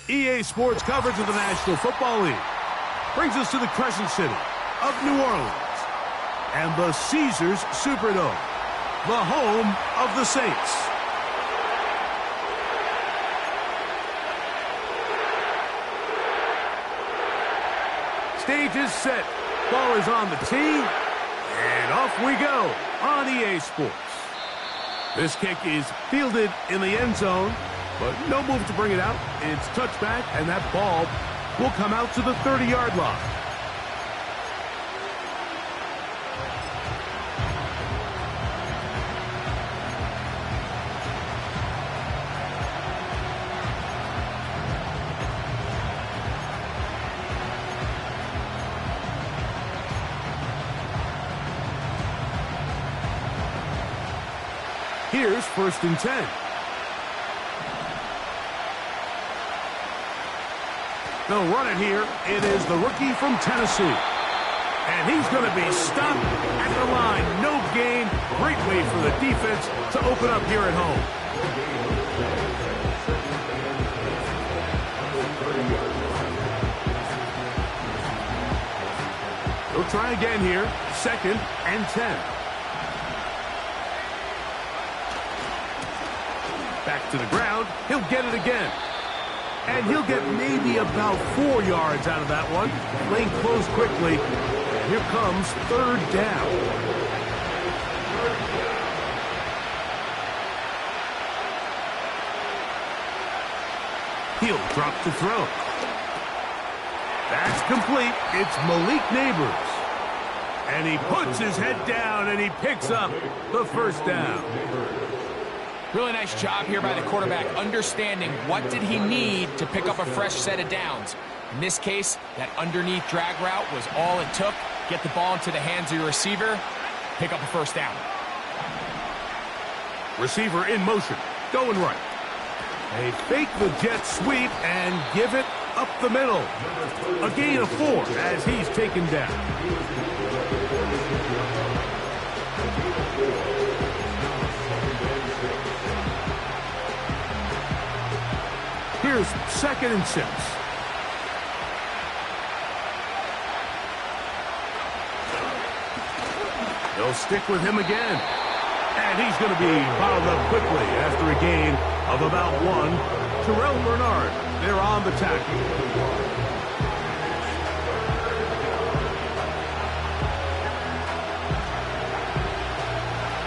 EA Sports coverage of the National Football League brings us to the Crescent City of New Orleans and the Caesars Superdome, the home of the Saints. Stage is set, ball is on the tee, and off we go on EA Sports. This kick is fielded in the end zone, but no move to bring it out. It's touchback, and that ball will come out to the 30-yard line. Here's 1st and 10. They'll run it here. It is the rookie from Tennessee. And he's going to be stopped at the line. No gain. Great way for the defense to open up here at home. They'll try again here. 2nd and 10. Back to the ground. He'll get it again. And he'll get maybe about 4 yards out of that one. Lane closed quickly. And here comes 3rd down. He'll drop to throw. That's complete. It's Malik Neighbors. And he puts his head down and he picks up the 1st down. Really nice job here by the quarterback, understanding what did he need to pick up a fresh set of downs. In this case, that underneath drag route was all it took. Get the ball into the hands of your receiver, pick up a 1st down. Receiver in motion, going right. They fake the jet sweep and give it up the middle. A gain of 4 as he's taken down. Here's 2nd and 6. They'll stick with him again. And he's going to be bottled up quickly after a gain of about 1. Terrell Bernard, they're on the tackle.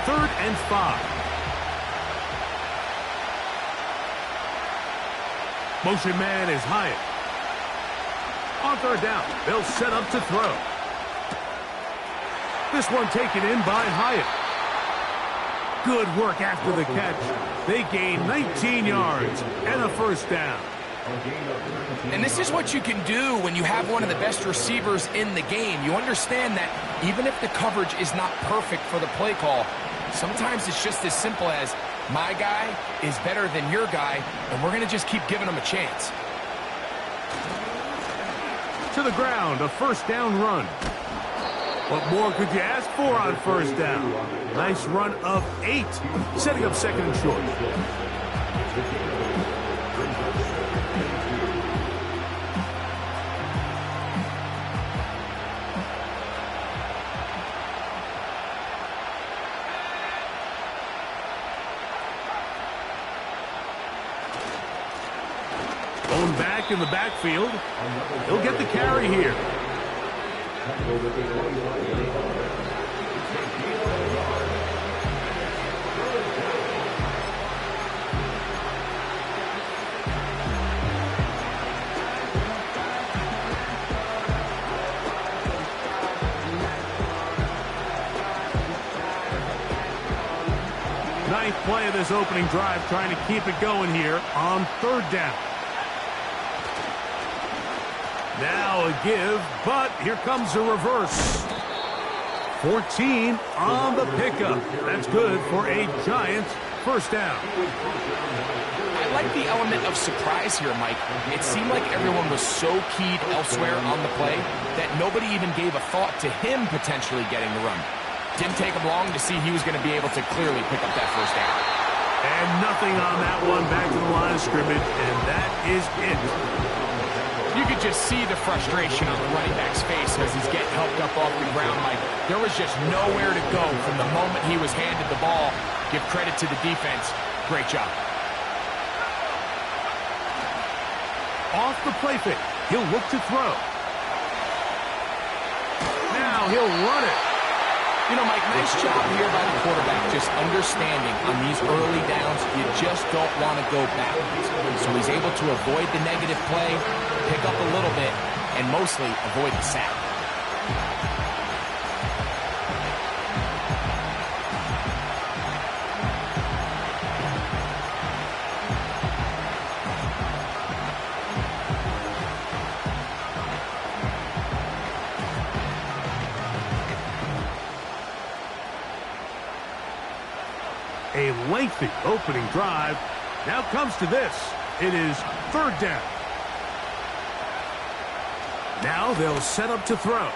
3rd and 5. Motion man is Hyatt. On 3rd down, they'll set up to throw. This one taken in by Hyatt. Good work after the catch. They gain 19 yards and a 1st down. And this is what you can do when you have one of the best receivers in the game. You understand that even if the coverage is not perfect for the play call, sometimes it's just as simple as, my guy is better than your guy, and we're going to just keep giving him a chance. To the ground, a 1st down run. What more could you ask for on 1st down? Nice run of 8, setting up 2nd and short. Going back in the backfield. He'll get the carry here. Ninth play of this opening drive, trying to keep it going here on 3rd down. Now a give, but here comes a reverse. 14 on the pickup. That's good for a Giants 1st down. I like the element of surprise here, Mike. It seemed like everyone was so keyed elsewhere on the play that nobody even gave a thought to him potentially getting the run. Didn't take him long to see he was going to be able to clearly pick up that 1st down. And nothing on that one, back to the line of scrimmage, and that is it. You could just see the frustration on the running back's face as he's getting helped up off the ground, Mike. There was just nowhere to go from the moment he was handed the ball. Give credit to the defense. Great job. Off the play fake. He'll look to throw. Now he'll run it. You know, Mike, nice job here by the quarterback, just understanding on these early downs, you just don't want to go backwards. So he's able to avoid the negative play, pick up a little bit, and mostly avoid the sack. A lengthy opening drive. Now comes to this. It is third down. Now they'll set up to throw.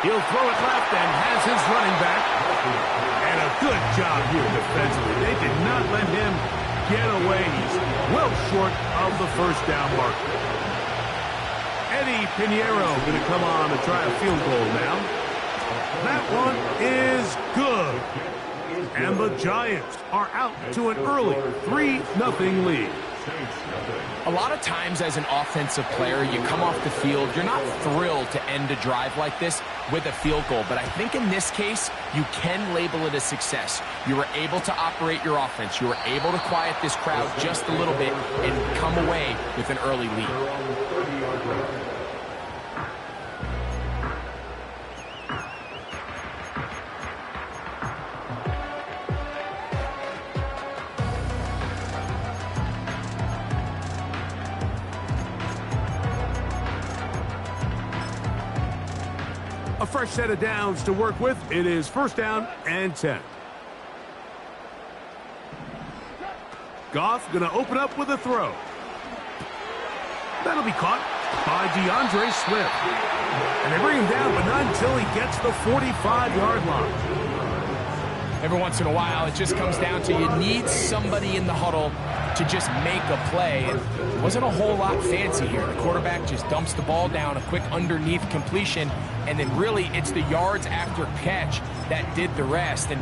He'll throw it left and has his running back. And a good job here defensively. They did not let him get away. He's well short of the first down marker. Eddie Pinheiro going to come on to try a field goal now. That one is good. And the Giants are out to an early 3-0 lead. A lot of times as an offensive player, you come off the field, you're not thrilled to end a drive like this with a field goal. But I think in this case, you can label it a success. You were able to operate your offense. You were able to quiet this crowd just a little bit and come away with an early lead. A fresh set of downs to work with. It is first down and 10. Goff going to open up with a throw. That'll be caught by DeAndre Swift. And they bring him down, but not until he gets the 45-yard line. Every once in a while, it just comes down to you need somebody in the huddle to just make a play. It wasn't a whole lot fancy here. The quarterback just dumps the ball down, a quick underneath completion, and then really it's the yards after catch that did the rest. And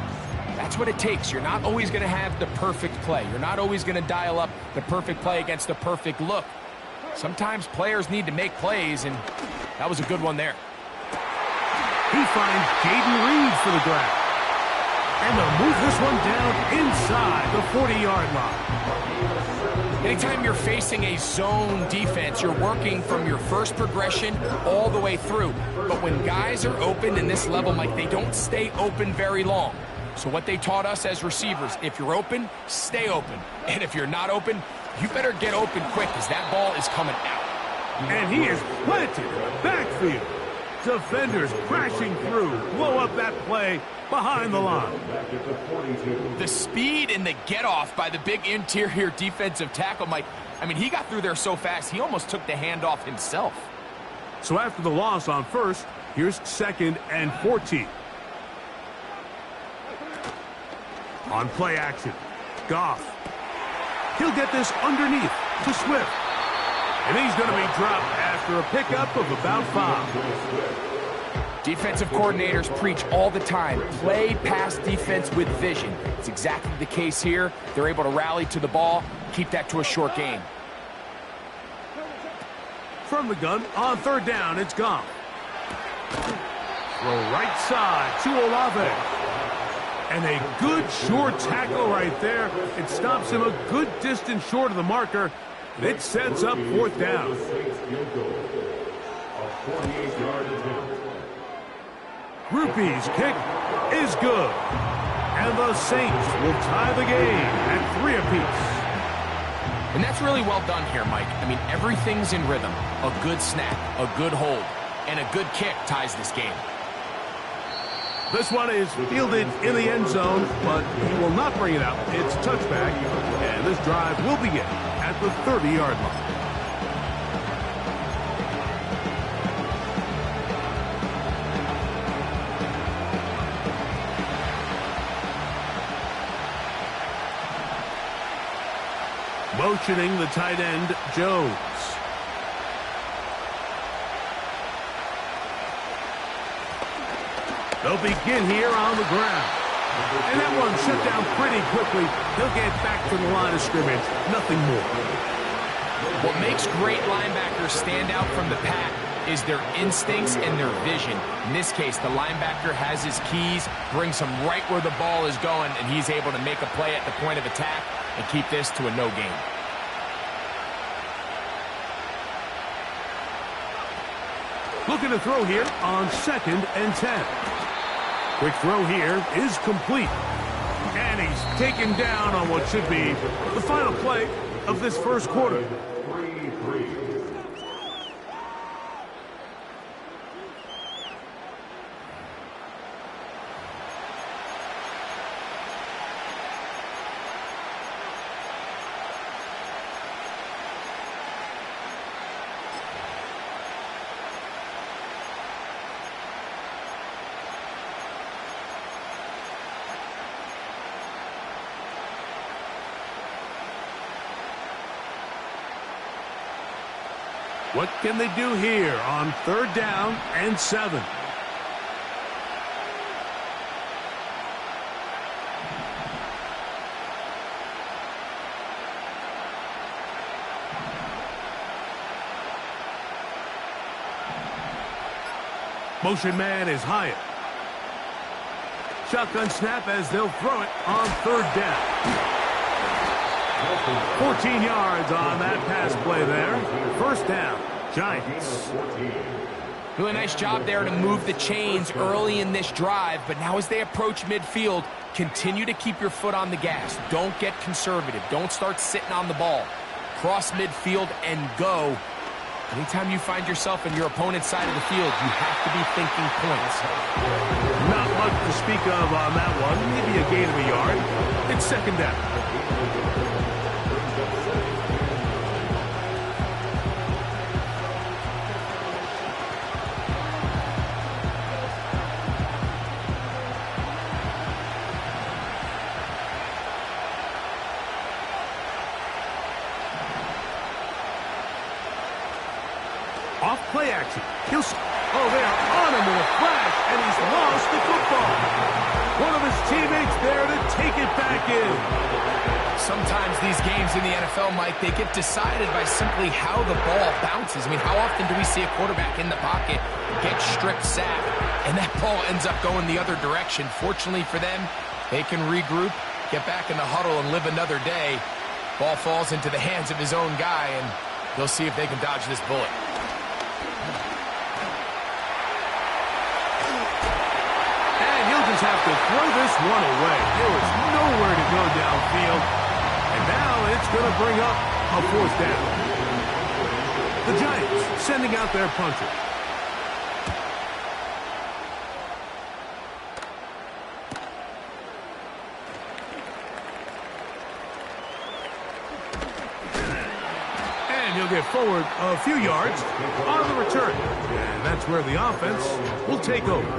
that's what it takes. You're not always going to have the perfect play. You're not always going to dial up the perfect play against the perfect look. Sometimes players need to make plays, and that was a good one there. He finds Jaden Reed for the grab. And they'll move this one down inside the 40-yard line. Anytime you're facing a zone defense, you're working from your first progression all the way through. But when guys are open in this level, Mike, they don't stay open very long. So what they taught us as receivers, if you're open, stay open. And if you're not open, you better get open quick because that ball is coming out. And he is planted in the backfield. Defenders crashing through, blow up that play behind the line. The speed and the get-off by the big interior defensive tackle, Mike, I mean, he got through there so fast, he almost took the handoff himself. So after the loss on first, here's second and 14. On play action, Goff. He'll get this underneath to Swift. And he's going to be dropped after a pickup of about 5. Defensive coordinators preach all the time, play pass defense with vision. It's exactly the case here. They're able to rally to the ball, keep that to a short game. From the gun, on third down, it's Goff. Throw right side to Olave. And a good short tackle right there. It stops him a good distance short of the marker. It sets up fourth down. Rupee's kick is good. And the Saints will tie the game at 3 apiece. And that's really well done here, Mike. I mean, everything's in rhythm. A good snap, a good hold, and a good kick ties this game. This one is fielded in the end zone, but he will not bring it out. It's touchback, and this drive will begin at the 30-yard line. Motioning the tight end, Jones. They'll begin here on the ground. And that one shut down pretty quickly. He'll get back to the line of scrimmage. Nothing more. What makes great linebackers stand out from the pack is their instincts and their vision. In this case, the linebacker has his keys, brings him right where the ball is going, and he's able to make a play at the point of attack and keep this to a no gain. Looking to throw here on 2nd and 10. Quick throw here is complete. And he's taken down on what should be the final play of this first quarter. What can they do here on 3rd down and 7? Motion man is Hyatt. Shotgun snap as they'll throw it on 3rd down. 14 yards on that pass play there. 1st down, Giants. Really nice job there to move the chains early in this drive, but now as they approach midfield, continue to keep your foot on the gas. Don't get conservative. Don't start sitting on the ball. Cross midfield and go. Anytime you find yourself in your opponent's side of the field, you have to be thinking points. Not much to speak of on that one. Maybe a gain of a yard. It's 2nd down. Off play action. They are on him with a flash, and he's lost the football. One of his teammates there to take it back in. Sometimes these games in the NFL, Mike, they get decided by simply how the ball bounces. I mean, how often do we see a quarterback in the pocket get strip sacked, and that ball ends up going the other direction? Fortunately for them, they can regroup, get back in the huddle, and live another day. Ball falls into the hands of his own guy, and they'll see if they can dodge this bullet. Have to throw this one away. There was nowhere to go downfield. And now it's going to bring up a 4th down. The Giants sending out their punter. And he'll get forward a few yards on the return. And that's where the offense will take over.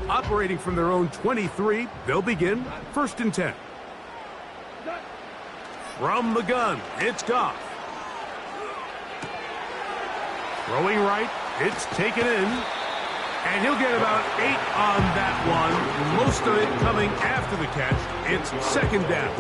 Operating from their own 23, they'll begin 1st and 10. From the gun, it's Goff. Throwing right, it's taken in. And he'll get about 8 on that one. Most of it coming after the catch. It's 2nd down.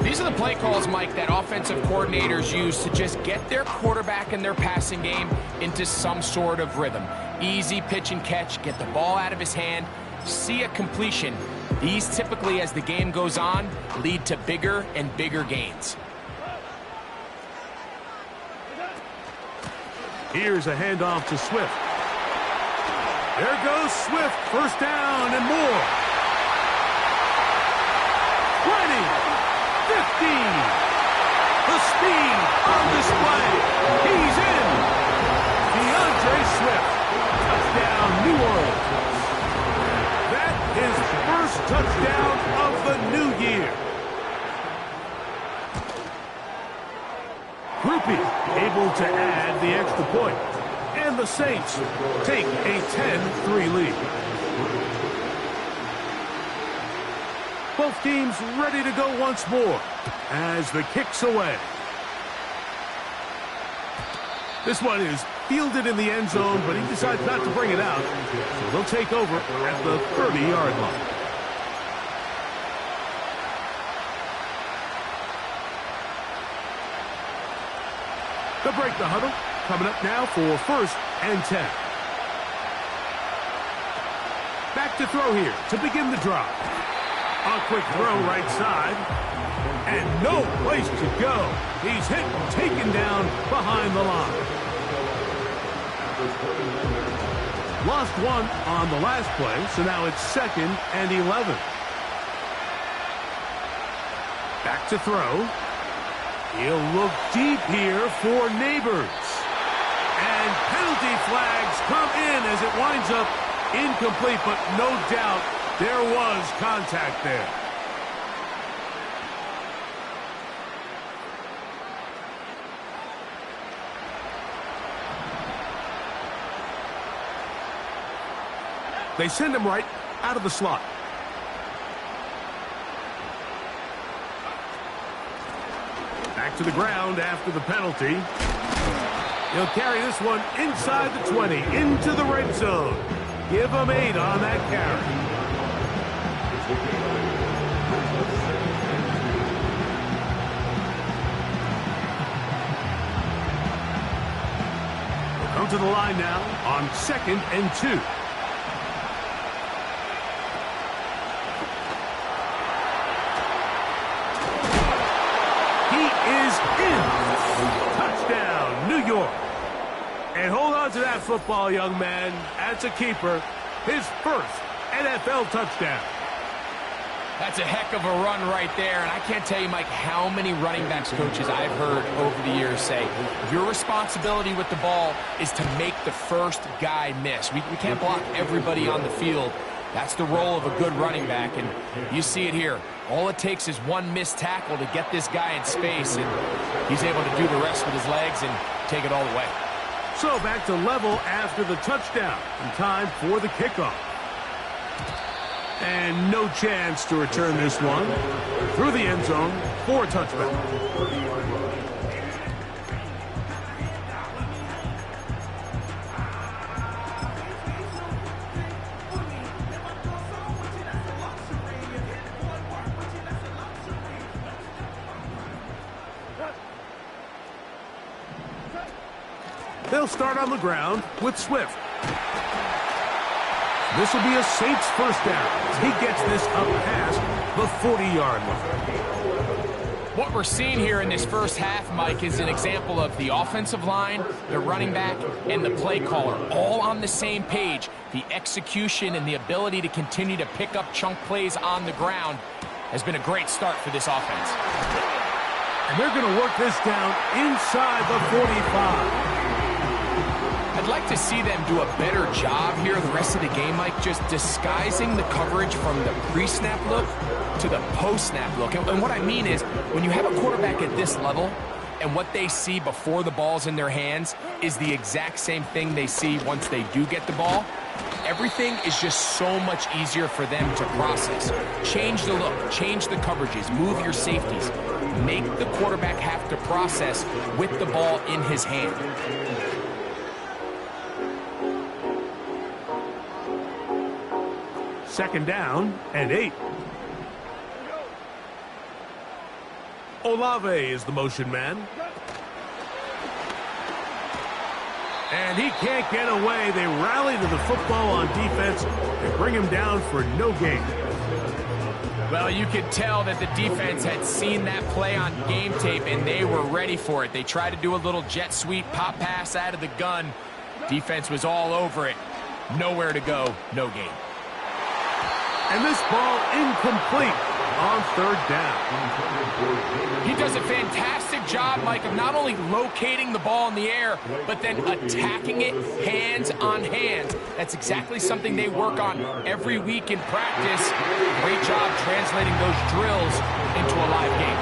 These are the play calls, Mike, that offensive coordinators use to just get their quarterback and their passing game into some sort of rhythm. Easy pitch and catch, get the ball out of his hand, see a completion. These typically, as the game goes on, lead to bigger and bigger gains. Here's a handoff to Swift. There goes Swift, 1st down and more. 20, 15. The speed on display. He's in. DeAndre Swift. Touchdown, New Orleans. That is first touchdown of the new year. Grupe able to add the extra point. And the Saints take a 10-3 lead. Both teams ready to go once more as the kick's away. This one is fielded in the end zone, but he decides not to bring it out. So they'll take over at the 30-yard line. They'll break the huddle. Coming up now for 1st and 10. Back to throw here to begin the drive. A quick throw right side. And no place to go. He's hit and taken down behind the line. Lost one on the last play, so now it's 2nd and 11. Back to throw. He'll look deep here for Neighbors. And penalty flags come in as it winds up incomplete, but no doubt there was contact there. They send him right out of the slot. Back to the ground after the penalty. He'll carry this one inside the 20, into the red zone. Give him 8 on that carry. We'll come to the line now on 2nd and 2. Touchdown, New York. And hold on to that football, young man. That's a keeper. His first NFL touchdown. That's a heck of a run right there. And I can't tell you, Mike, how many running backs coaches I've heard over the years say, your responsibility with the ball is to make the first guy miss. We can't block everybody on the field. That's the role of a good running back, and you see it here. All it takes is one missed tackle to get this guy in space, and he's able to do the rest with his legs and take it all the way. So back to level after the touchdown, and time for the kickoff. And no chance to return this one. Through the end zone for a touchback. They'll start on the ground with Swift. This will be a Saints first down. He gets this up past the 40-yard line. What we're seeing here in this first half, Mike, is an example of the offensive line, the running back, and the play caller all on the same page. The execution and the ability to continue to pick up chunk plays on the ground has been a great start for this offense. And they're going to work this down inside the 45. I'd like to see them do a better job here the rest of the game, Mike, just disguising the coverage from the pre-snap look to the post-snap look. And what I mean is, when you have a quarterback at this level, and what they see before the ball's in their hands is the exact same thing they see once they do get the ball, everything is just so much easier for them to process. Change the look, change the coverages, move your safeties. Make the quarterback have to process with the ball in his hand. Second down and 8. Olave is the motion man. And he can't get away. They rally to the football on defense and bring him down for no gain. Well, you could tell that the defense had seen that play on game tape, and they were ready for it. They tried to do a little jet sweep, pop pass out of the gun. Defense was all over it. Nowhere to go, no gain. And this ball incomplete on third down. He does a fantastic job, Mike, of not only locating the ball in the air, but then attacking it hands on hands. That's exactly something they work on every week in practice. Great job translating those drills into a live game.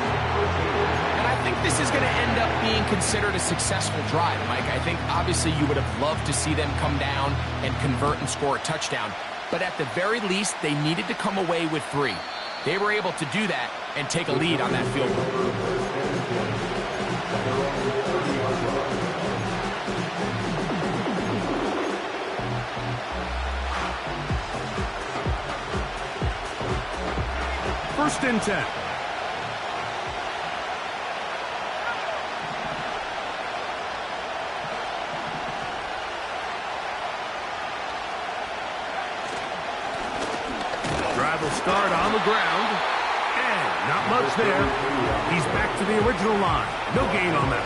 And I think this this is going to end up being considered a successful drive, Mike. I think obviously you would have loved to see them come down and convert and score a touchdown. But at the very least, they needed to come away with 3. They were able to do that and take a lead on that field goal. First and 10. Drive will start on the ground. And not much there. He's back to the original line. No gain on that.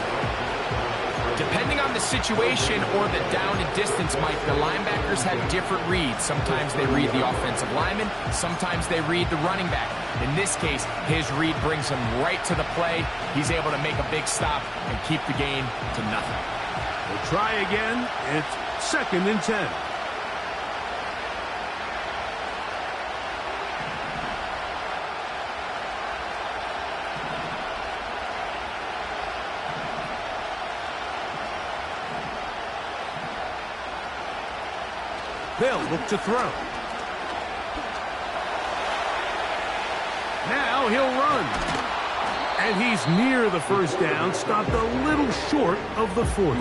Depending on the situation or the down and distance, Mike, the linebackers have different reads. Sometimes they read the offensive lineman. Sometimes they read the running back. In this case, his read brings him right to the play. He's able to make a big stop and keep the game to nothing. We'll try again. It's second and 10. They'll look to throw. Now he'll run. And he's near the first down, stopped a little short of the 40.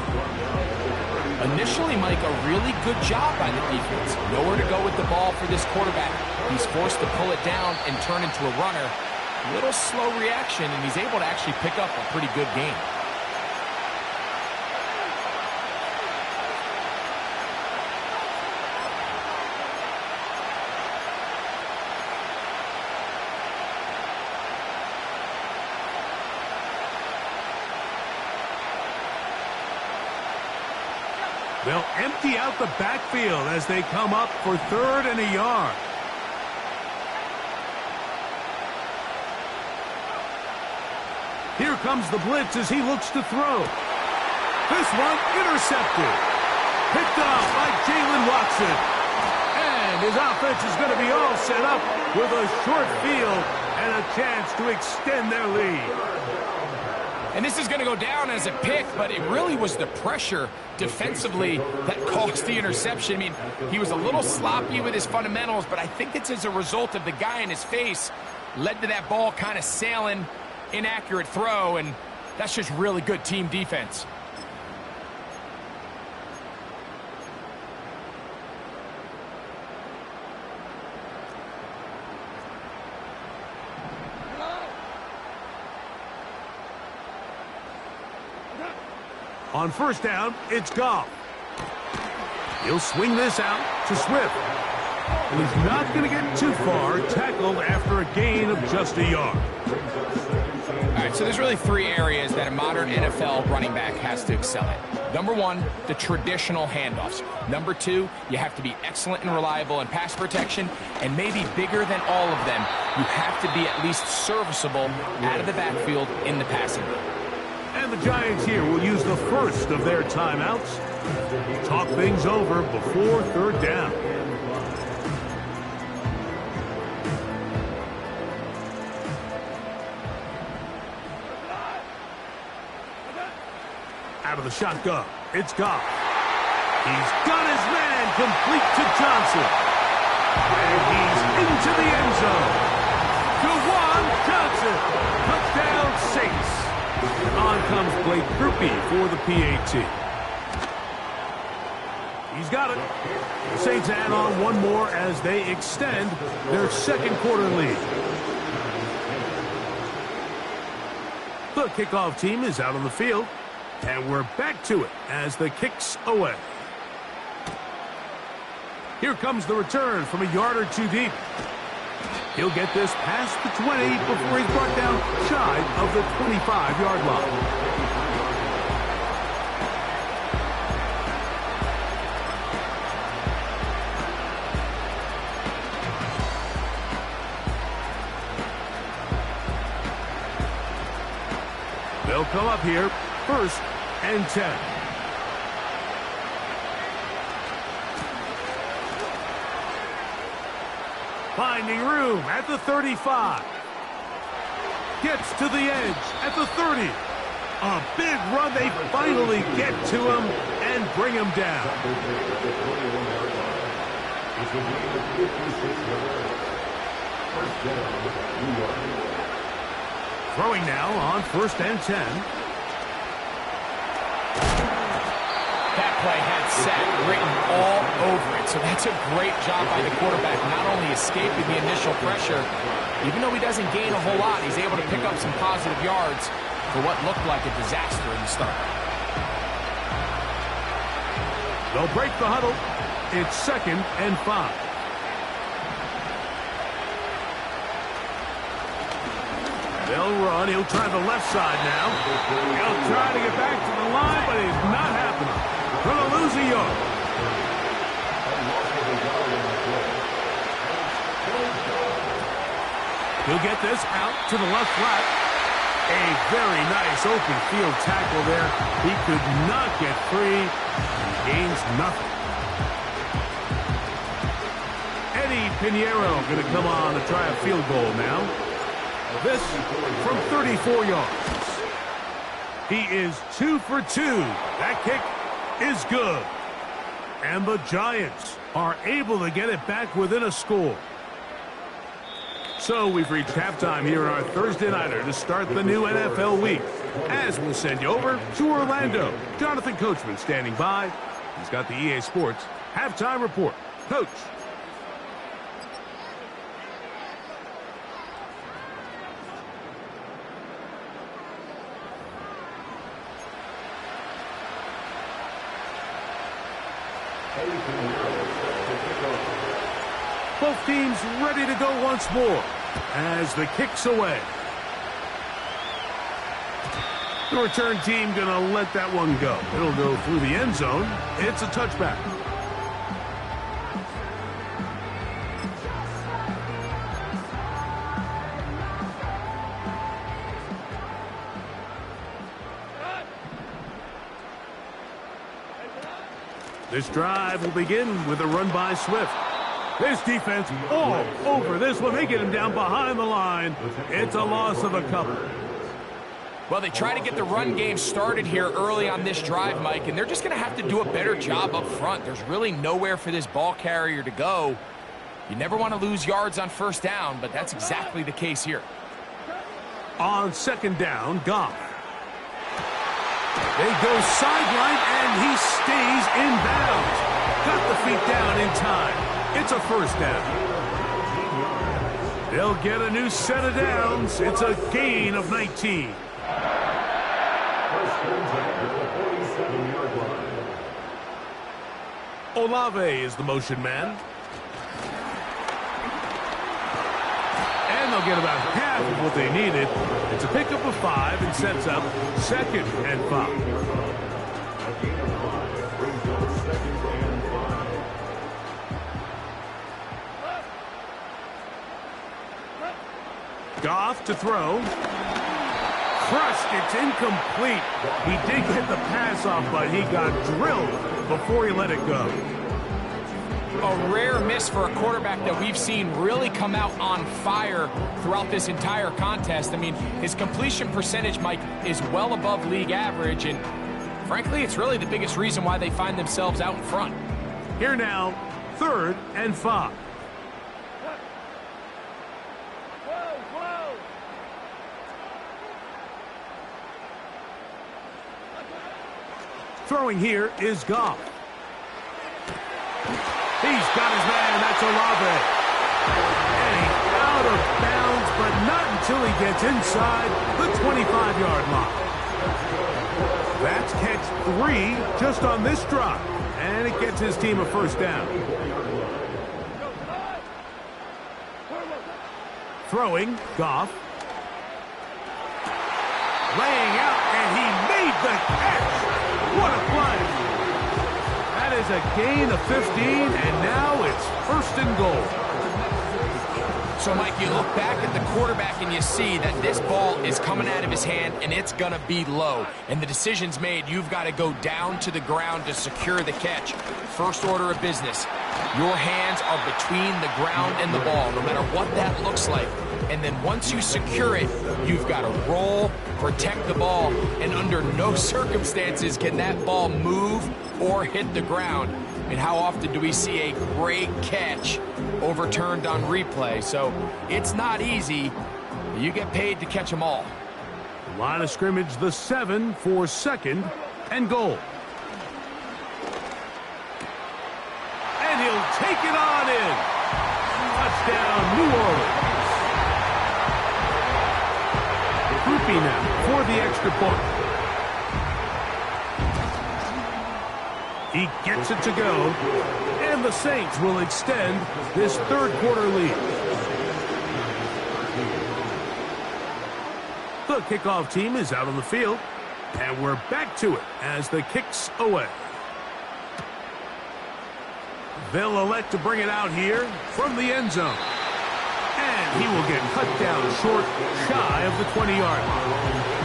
Initially, Mike, a really good job by the defense. Nowhere to go with the ball for this quarterback. He's forced to pull it down and turn into a runner. A little slow reaction, and he's able to actually pick up a pretty good game. They'll empty out the backfield as they come up for 3rd and a yard. Here comes the blitz as he looks to throw. This one intercepted. Picked off by Jalen Watson. And his offense is going to be all set up with a short field and a chance to extend their lead. And this is going to go down as a pick, but it really was the pressure defensively that caused the interception. I mean, he was a little sloppy with his fundamentals, but I think it's as a result of the guy in his face led to that ball kind of sailing, inaccurate throw, and that's just really good team defense. On first down, it's Goff. He'll swing this out to Swift. And he's not going to get too far, tackled after a gain of just a yard. All right, so there's really 3 areas that a modern NFL running back has to excel at. Number 1, the traditional handoffs. Number 2, you have to be excellent and reliable in pass protection. And maybe bigger than all of them, you have to be at least serviceable out of the backfield in the passing game. And the Giants here will use the first of their timeouts. Talk things over before 3rd down. Out of the shotgun, it's Goff. He's got his man complete to Johnson. And he's into the end zone. Juwan Johnson. Touchdown Saints. On comes Blake Grupe for the PAT. He's got it. The Saints add on one more as they extend their 2nd quarter lead. The kickoff team is out on the field, and we're back to it as the kick's away. Here comes the return from a yard or 2 deep. He'll get this past the 20 before he's brought down shy of the 25-yard line. They'll come up here, 1st and 10. Finding room at the 35. Gets to the edge at the 30. A big run. They finally get to him and bring him down. Throwing now on 1st and 10. That play had sack written all over it, so that's a great job by the quarterback, not only escaping the initial pressure, even though he doesn't gain a whole lot, he's able to pick up some positive yards for what looked like a disaster in the start. They'll break the huddle. It's 2nd and 5. They'll run. He'll try the left side now. He'll try to get back to the line, but it's not happening. Going to lose a yard. He'll get this out to the left flat. A very nice open field tackle there. He could not get free. He gains nothing. Eddie Pinheiro going to come on to try a field goal now. This from 34 yards. He is 2 for 2. That kick is good. And the Giants are able to get it back within a score. So we've reached halftime here in our Thursday Nighter to start the new NFL week. As we'll send you over to Orlando. Jonathan Coachman standing by. He's got the EA Sports halftime report. Coach. Both teams ready to go once more as the kick's away. The return team going to let that one go. It'll go through the end zone. It's a touchback. This drive will begin with a run by Swift. This defense all over this one. They get him down behind the line. It's a loss of a couple. Well, they try to get the run game started here early on this drive, Mike, and they're just going to have to do a better job up front. There's really nowhere for this ball carrier to go. You never want to lose yards on 1st down, but that's exactly the case here. On 2nd down, Goff. They go sideline, and he stays in bounds. Got the feet down in time. It's a 1st down. They'll get a new set of downs. It's a gain of 19. Olave is the motion man. And they'll get about half of what they needed. It's a pickup of 5 and sets up 2nd and 5. Goff to throw. Crushed. It's incomplete. He did get the pass off, but he got drilled before he let it go. A rare miss for a quarterback that we've seen really come out on fire throughout this entire contest. I mean, his completion percentage, Mike, is well above league average, and frankly, it's really the biggest reason why they find themselves out in front. Here now, 3rd and 5. Throwing here is Goff. He's got his man. That's Olave. And he's out of bounds, but not until he gets inside the 25-yard line. That's catch 3 just on this drive. And it gets his team a 1st down. Throwing, Goff. Laying out, and he made the catch. What a play. That is a gain of 15, and now it's 1st and goal. So, Mike, you look back at the quarterback and you see that this ball is coming out of his hand and it's going to be low. And the decision's made. You've got to go down to the ground to secure the catch. First order of business. Your hands are between the ground and the ball. No matter what that looks like, And then once you secure it, you've got to roll, protect the ball, and under no circumstances can that ball move or hit the ground. And how often do we see a great catch overturned on replay? So it's not easy. You get paid to catch them all. Line of scrimmage, the 7 for 2nd and goal. And he'll take it on in. Touchdown, New Orleans. Groupie now for the extra point. He gets it to go, and the Saints will extend this third quarter lead. The kickoff team is out on the field, and we're back to it as the kick's away. They'll elect to bring it out here from the end zone. And he will get cut down short, shy of the 20-yard line.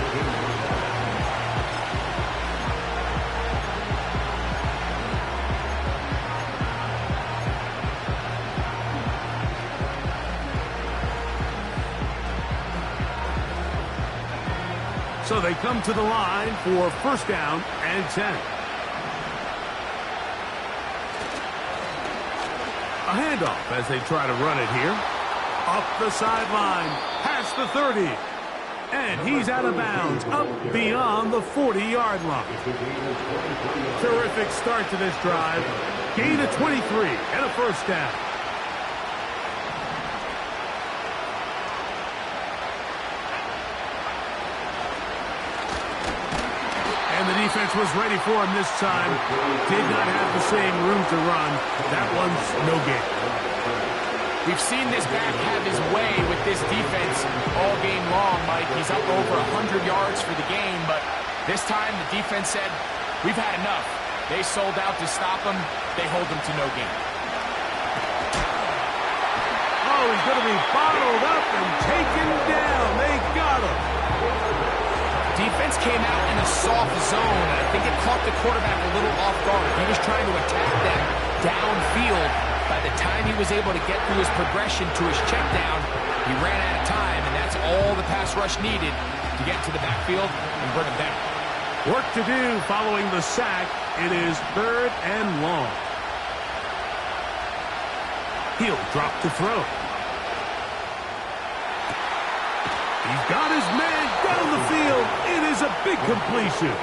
So they come to the line for 1st down and 10. A handoff as they try to run it here. Up the sideline, past the 30. And he's out of bounds, up beyond the 40-yard line. Terrific start to this drive. Gain of 23 and a 1st down. And the defense was ready for him this time. Did not have the same room to run. That one's no gain. We've seen this back have his way with this defense all game long, Mike. He's up over 100 yards for the game, but this time the defense said, we've had enough. They sold out to stop him. They hold him to no gain. Oh, he's going to be bottled up and taken down. They got him. Defense came out in a soft zone, and I think it caught the quarterback a little off guard. He was trying to attack them downfield. By the time he was able to get through his progression to his check down, he ran out of time, and that's all the pass rush needed to get to the backfield and bring him down. Work to do following the sack. It is 3rd and long. He'll drop to throw. He's got his man down the field. It is a big completion.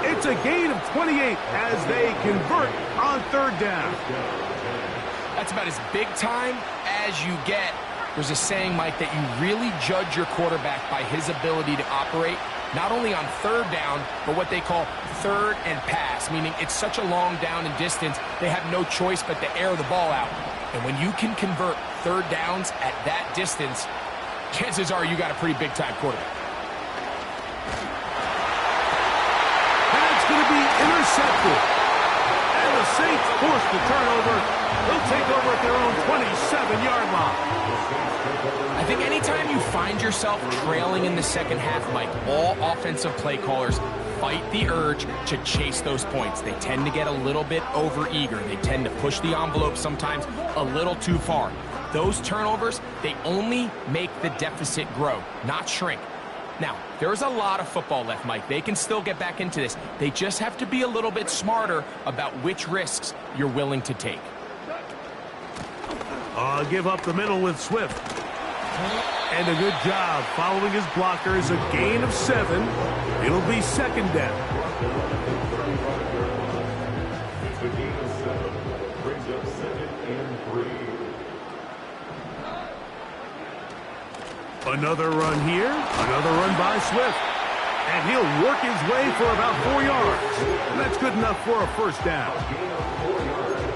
It's a gain of 28 as they convert on 3rd down. That's about as big time as you get. There's a saying, Mike, that you really judge your quarterback by his ability to operate, not only on 3rd down, but what they call 3rd and pass, meaning it's such a long down and distance, they have no choice but to air the ball out. And when you can convert 3rd downs at that distance, chances are you got a pretty big-time quarterback. That's going to be intercepted. And the Saints force the turnover. They'll take over at their own 27-yard line. I think anytime you find yourself trailing in the second half, Mike, all offensive play callers fight the urge to chase those points. They tend to get a little bit overeager. They tend to push the envelope sometimes a little too far. Those turnovers, they only make the deficit grow, not shrink. Now, there's a lot of football left, Mike. They can still get back into this. They just have to be a little bit smarter about which risks you're willing to take. Give up the middle with Swift. And a good job following his blockers. A gain of 7. It'll be 2nd down. It's a gain of 7. Brings up 2nd and 3. Another run here. Another run by Swift. And he'll work his way for about 4 yards. And that's good enough for a 1st down.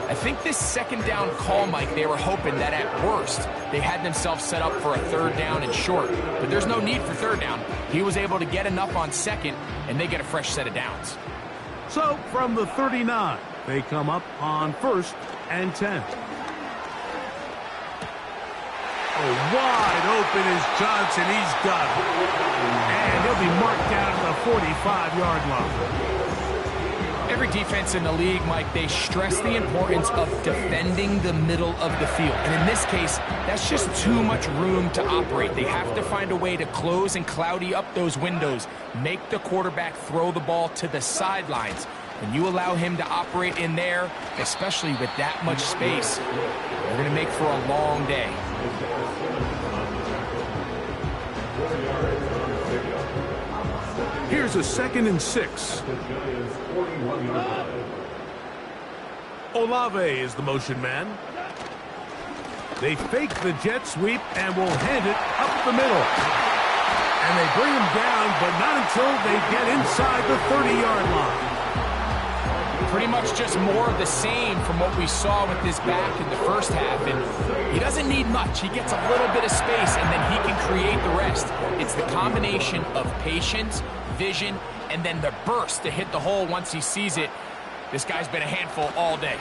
I think this 2nd down call, Mike, they were hoping that at worst they had themselves set up for a 3rd down and short. But there's no need for 3rd down. He was able to get enough on 2nd, and they get a fresh set of downs. So from the 39, they come up on 1st and 10. Oh, wide open is Johnson. He's got it. And he'll be marked down to the 45-yard line. Every defense in the league, Mike, they stress the importance of defending the middle of the field. And in this case, that's just too much room to operate. They have to find a way to close and cloudy up those windows, make the quarterback throw the ball to the sidelines. When you allow him to operate in there, especially with that much space, you're going to make for a long day. Here's a 2nd and 6. Olave is the motion man. They fake the jet sweep and will hand it up the middle. And they bring him down, but not until they get inside the 30-yard line. Pretty much just more of the same from what we saw with this back in the first half. And he doesn't need much. He gets a little bit of space, and then he can create the rest. It's the combination of patience, vision, and then the burst to hit the hole once he sees it. This guy's been a handful all day.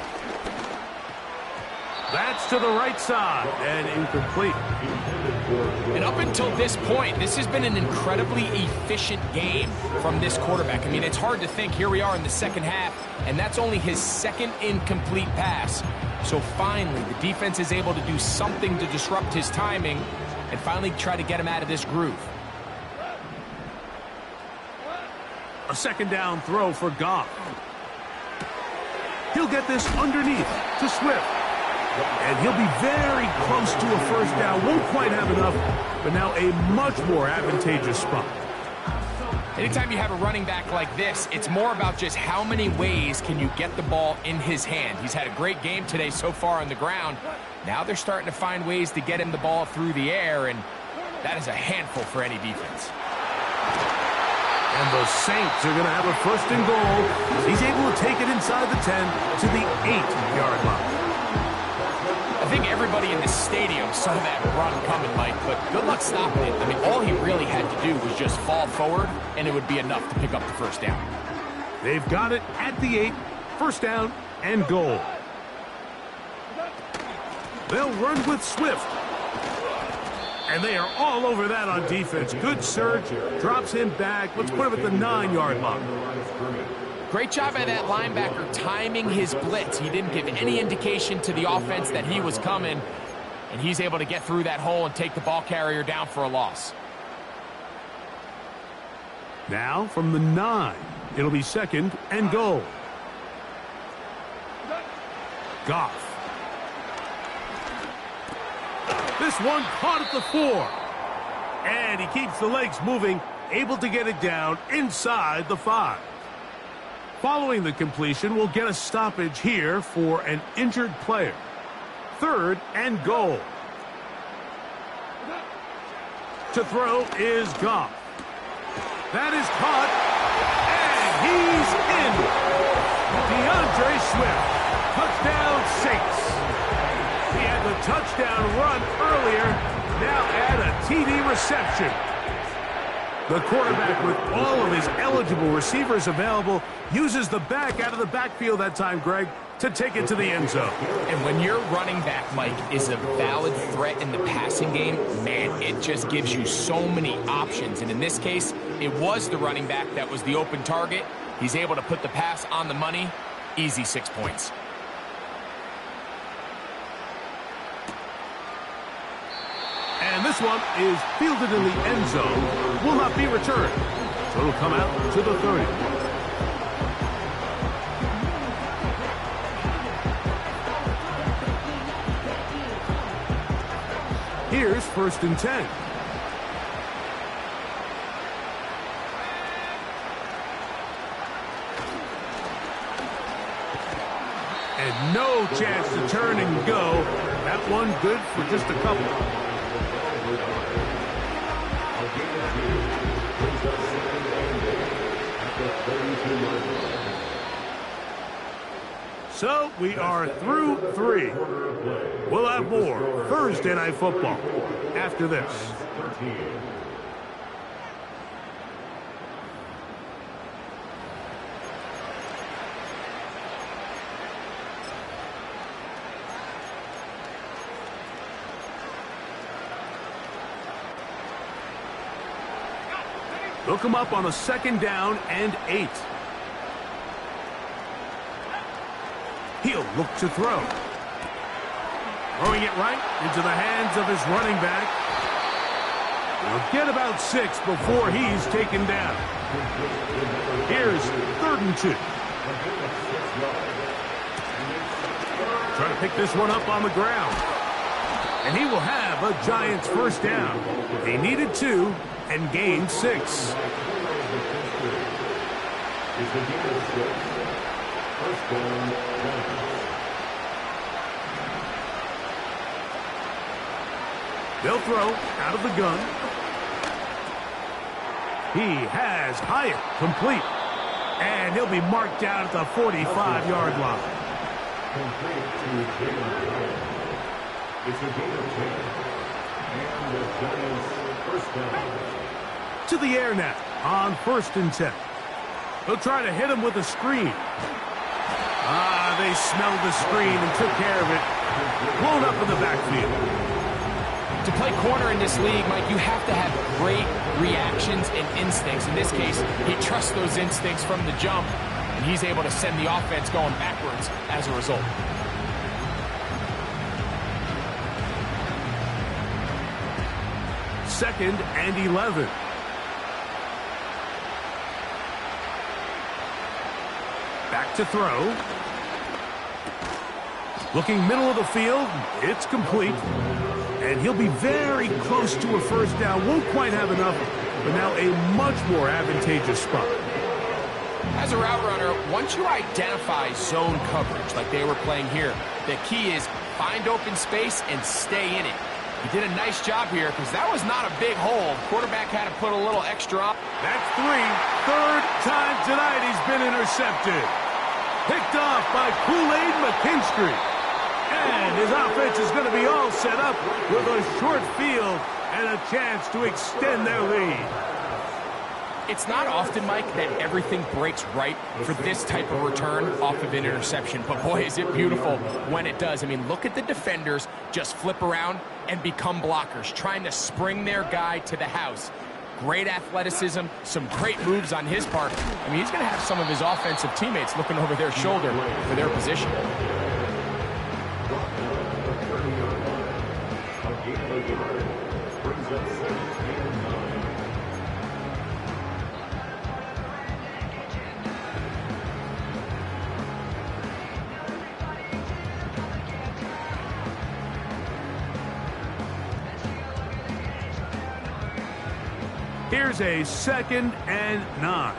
That's to the right side and incomplete. And up until this point, this has been an incredibly efficient game from this quarterback. I mean, it's hard to think. Here we are in the second half, and that's only his 2nd incomplete pass. So finally, the defense is able to do something to disrupt his timing and finally try to get him out of this groove. A 2nd down throw for Goff. He'll get this underneath to Swift. And he'll be very close to a 1st down. Won't quite have enough, but now a much more advantageous spot. Anytime you have a running back like this, it's more about just how many ways can you get the ball in his hand. He's had a great game today so far on the ground. Now they're starting to find ways to get him the ball through the air, and that is a handful for any defense. And the Saints are going to have a 1st and goal. He's able to take it inside the 10 to the 8-yard line. I think everybody in the stadium saw that run coming, Mike, but good luck stopping it. I mean, all he really had to do was just fall forward, and it would be enough to pick up the 1st down. They've got it at the 8, 1st down and goal. They'll run with Swift. And they are all over that on defense. Good surge, drops him back. Let's put him at the 9-yard line. Great job by that linebacker timing his blitz. He didn't give any indication to the offense that he was coming, and he's able to get through that hole and take the ball carrier down for a loss. Now from the 9, it'll be 2nd and goal. Goff. This one caught at the 4. And he keeps the legs moving, able to get it down inside the 5. Following the completion, we'll get a stoppage here for an injured player. 3rd and goal. To throw is Goff. That is caught, and he's in. DeAndre Swift, touchdown Saints. He had the touchdown run earlier, now add a TD reception. The quarterback, with all of his eligible receivers available, uses the back out of the backfield that time, Greg, to take it to the end zone. And when your running back, Mike, is a valid threat in the passing game, man, it just gives you so many options. And in this case, it was the running back that was the open target. He's able to put the pass on the money. Easy 6 points. And this one is fielded in the end zone. Will not be returned. So it'll come out to the 30. Here's 1st and 10. And no chance to turn and go. That one good for just a couple. So we are through 3. We'll have more Thursday Night Football after this. They'll come up on a 2nd down and 8. look to throw. Throwing it right into the hands of his running back. He'll get about 6 before he's taken down. Here's 3rd and 2. Trying to pick this one up on the ground. And he will have a Giants first down. They needed 2 and gained 6. They'll throw out of the gun. He has Hyatt complete. And he'll be marked down at the 45-yard line. It's a gain of 10. And the Giants first down. To the air now on 1st and 10. They'll try to hit him with a screen. They smelled the screen and took care of it. Blown up in the backfield. To play corner in this league, Mike, you have to have great reactions and instincts. In this case, he trusts those instincts from the jump, and he's able to send the offense going backwards as a result. Second and 11. Back to throw. Looking middle of the field. It's complete. And he'll be very close to a first down. Won't quite have enough, but now a much more advantageous spot. As a route runner, once you identify zone coverage like they were playing here, the key is find open space and stay in it. He did a nice job here because that was not a big hole. Quarterback had to put a little extra up. That's 3. 3rd time tonight he's been intercepted. Picked off by Kool-Aid McKinstry. And his offense is going to be all set up with a short field and a chance to extend their lead. It's not often, Mike, that everything breaks right for this type of return off of an interception. But, boy, is it beautiful when it does. I mean, look at the defenders just flip around and become blockers, trying to spring their guy to the house. Great athleticism, some great moves on his part. I mean, he's going to have some of his offensive teammates looking over their shoulder for their position. Here's a 2nd and 9.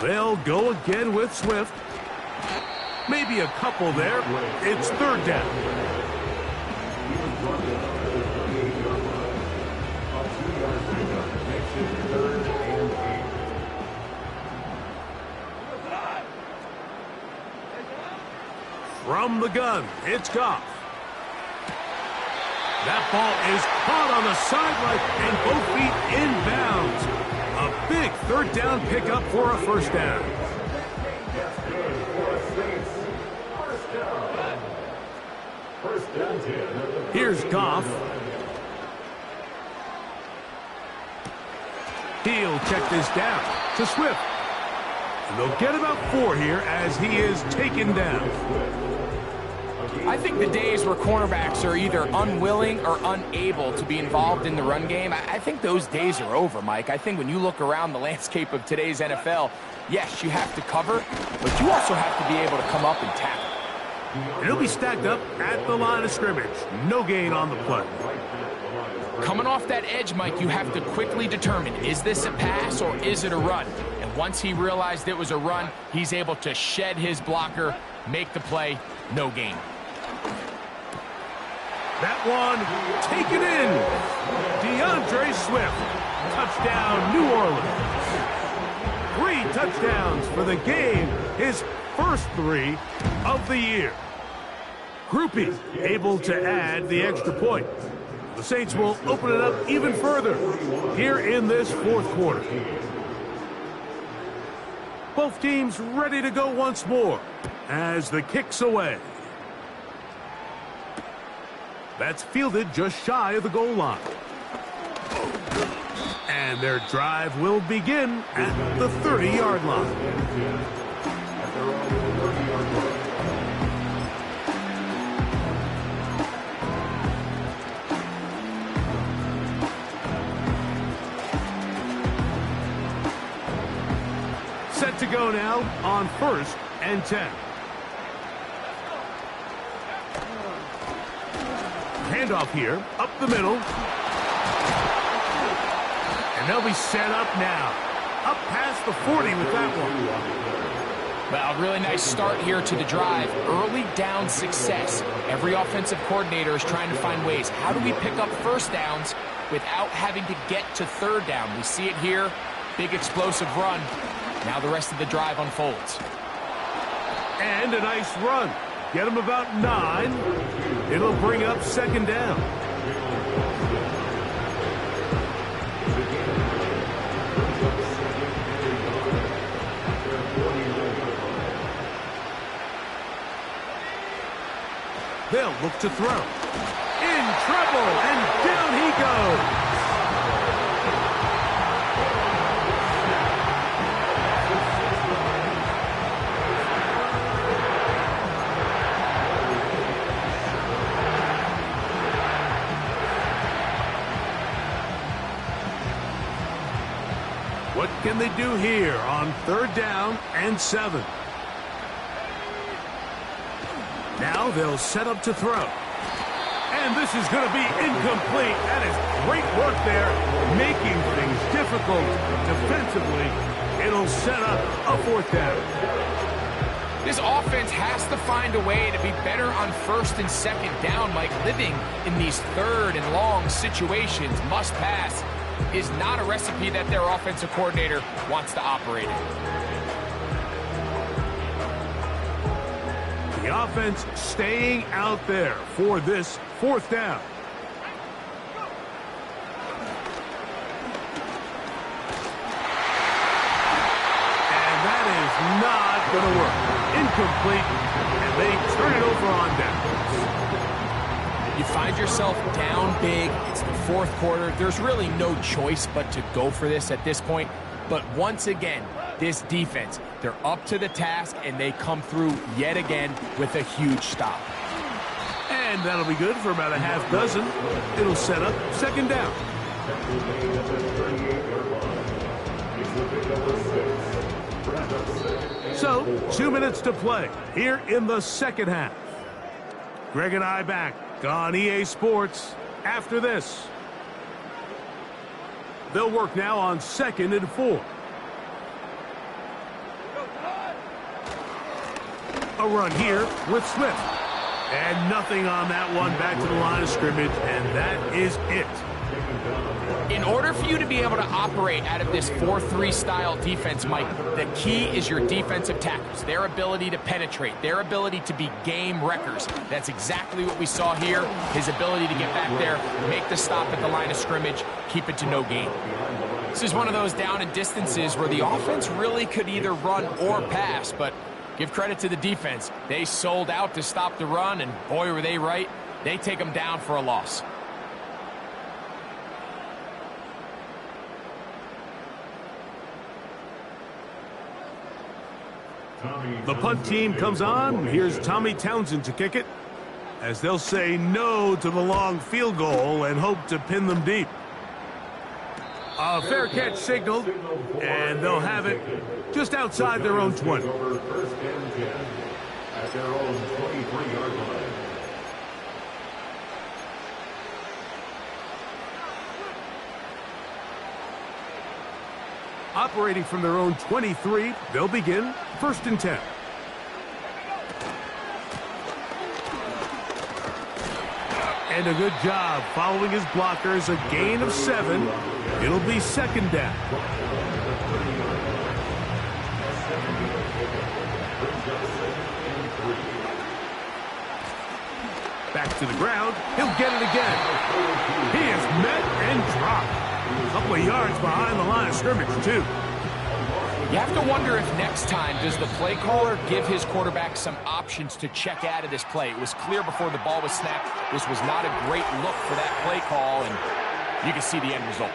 They'll go again with Swift. Maybe a couple there. It's 3rd down. From the gun, it's Goff. That ball is caught on the sideline and both feet inbounds. A big 3rd down pickup for a first down. Here's Goff. He'll check this down to Swift. And they'll get about 4 here as he is taken down. I think the days where cornerbacks are either unwilling or unable to be involved in the run game, I think those days are over, Mike. I think when you look around the landscape of today's NFL, yes, you have to cover, but you also have to be able to come up and tackle. And he'll be stacked up at the line of scrimmage. No gain on the play. Coming off that edge, Mike, you have to quickly determine, is this a pass or is it a run? And once he realized it was a run, he's able to shed his blocker, make the play, no gain. That one taken in. DeAndre Swift. Touchdown, New Orleans. 3 touchdowns for the game. His first 3 of the year. Groupie able to add the extra point. The Saints will open it up even further here in this 4th quarter. Both teams ready to go once more as the kick's away. That's fielded just shy of the goal line. And their drive will begin at the 30-yard line. to go now on 1st and 10. Handoff here, up the middle. And they'll be set up now. Up past the 40 with that one. Well, really nice start here to the drive. Early down success. Every offensive coordinator is trying to find ways. How do we pick up first downs without having to get to third down? We see it here. Big explosive run. Now the rest of the drive unfolds. And a nice run. Get them about 9. It'll bring up 2nd down. They'll look to throw. In trouble, and down he goes. What can they do here on 3rd down and 7? Now they'll set up to throw. And this is going to be incomplete. That is great work there, making things difficult defensively. It'll set up a 4th down. This offense has to find a way to be better on 1st and 2nd down. Mike, living in these 3rd and long situations, must pass, is not a recipe that their offensive coordinator wants to operate in. The offense staying out there for this 4th down. And that is not going to work. Incomplete, and they turn it over on downs. You find yourself down big. It's the 4th quarter. There's really no choice but to go for this at this point. But once again, this defense, they're up to the task, and they come through yet again with a huge stop. And that'll be good for about a half dozen. It'll set up 2nd down. So, 2 minutes to play here in the 2nd half. Greg and I back on EA Sports after this. They'll work now on 2nd and 4. A run here with Smith. And nothing on that one, back to the line of scrimmage, and that is it. In order for you to be able to operate out of this 4-3 style defense, Mike, the key is your defensive tackles, their ability to penetrate, their ability to be game wreckers. That's exactly what we saw here, his ability to get back there, make the stop at the line of scrimmage, keep it to no gain. This is one of those down and distances where the offense really could either run or pass, but give credit to the defense. They sold out to stop the run, and boy, were they right. They take them down for a loss. The punt team comes on. Here's Tommy Townsend to kick it, as they'll say no to the long field goal and hope to pin them deep. A fair catch signaled, and they'll have it just outside their own 20. First and 10 at their own 23-yard line. Operating from their own 23, they'll begin 1st and 10. And a good job following his blockers, a gain of 7. It'll be 2nd down. Back to the ground. He'll get it again. He is met and dropped. A couple of yards behind the line of scrimmage, too. You have to wonder if next time does the play caller give his quarterback some options to check out of this play. It was clear before the ball was snapped. This was not a great look for that play call, and you can see the end result.